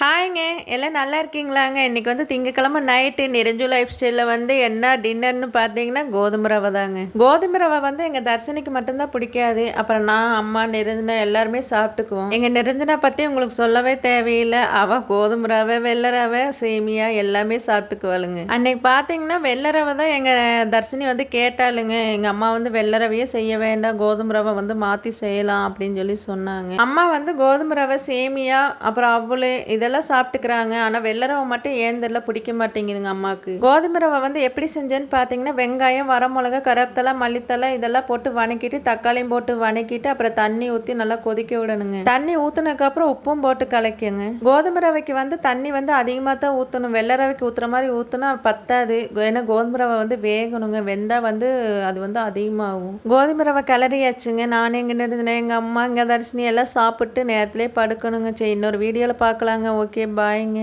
ஹாய்ங்க. எல்லாம் நல்லா இருக்கீங்களாங்க? இன்னைக்கு வந்து திங்கட்கிழமை நைட்டு நிறைஞ்சு லைஃப் ஸ்டைலில் வந்து என்ன டின்னர்னு பார்த்தீங்கன்னா, கோதுமை ரவை தாங்க. கோதுமை ரவை வந்து எங்கள் தர்ஷினிக்கு மட்டும்தான் பிடிக்காது. அப்புறம் நான், அம்மா, நிரஞ்சனா எல்லாருமே சாப்பிட்டுக்குவோம். எங்கள் நிரஞ்சனா பற்றி உங்களுக்கு சொல்லவே தேவையில்லை. அவள் கோதுமை ரவை, வெள்ளை ரவை, சேமியா எல்லாமே சாப்பிட்டுக்குவாளுங்க. அன்னைக்கு பார்த்தீங்கன்னா வெள்ளை ரவை தான் எங்கள் தர்ஷினி வந்து கேட்டாளுங்க. எங்கள் அம்மா வந்து வெள்ளை ரவையே செய்ய வேண்டாம், கோதுமை ரவை வந்து மாற்றி செய்யலாம் அப்படின்னு சொல்லி சொன்னாங்க. அம்மா வந்து கோதுமை ரவை, சேமியா, அப்புறம் அவளு இதெல்லாம் சாப்பிட்டுக்கிறாங்க. ஆனால் வெள்ளை ரவை மட்டும் ஏன் தெரியல பிடிக்க மாட்டேங்குதுங்க அம்மாவுக்கு. கோதுமை ரவை வந்து எப்படி செஞ்சேன்னு பார்த்தீங்கன்னா, வெங்காயம், வரமிளகா, கருவேப்பிலை, மல்லித்தலை இதெல்லாம் போட்டு வணக்கிட்டு, தக்காளியும் போட்டு வணக்கிட்டு, அப்புறம் தண்ணி ஊற்றி நல்லா கொதிக்க விடணுங்க. தண்ணி ஊற்றுனதுக்கப்புறம் உப்பும் போட்டு கலக்கிங்க. கோதுமை ரவைக்கு வந்து தண்ணி வந்து அதிகமாக தான் ஊற்றணும். வெள்ளை ரவைக்கு ஊற்றுற மாதிரி ஊற்றுனா பத்தாது. ஏன்னா கோதுமை ரவை வந்து வேகணுங்க. வெந்தால் வந்து அது வந்து அதிகமாகும். கோதுமை ரவை கிளறியாச்சுங்க. நான் எங்கள் அம்மா, எங்கள் தர்ஷினி எல்லாம் சாப்பிட்டு நேரத்திலே படுக்கணுங்க. சரி, இன்னொரு வீடியோவில் பார்க்கலாங்க. ஓகே, பாய்ங்க.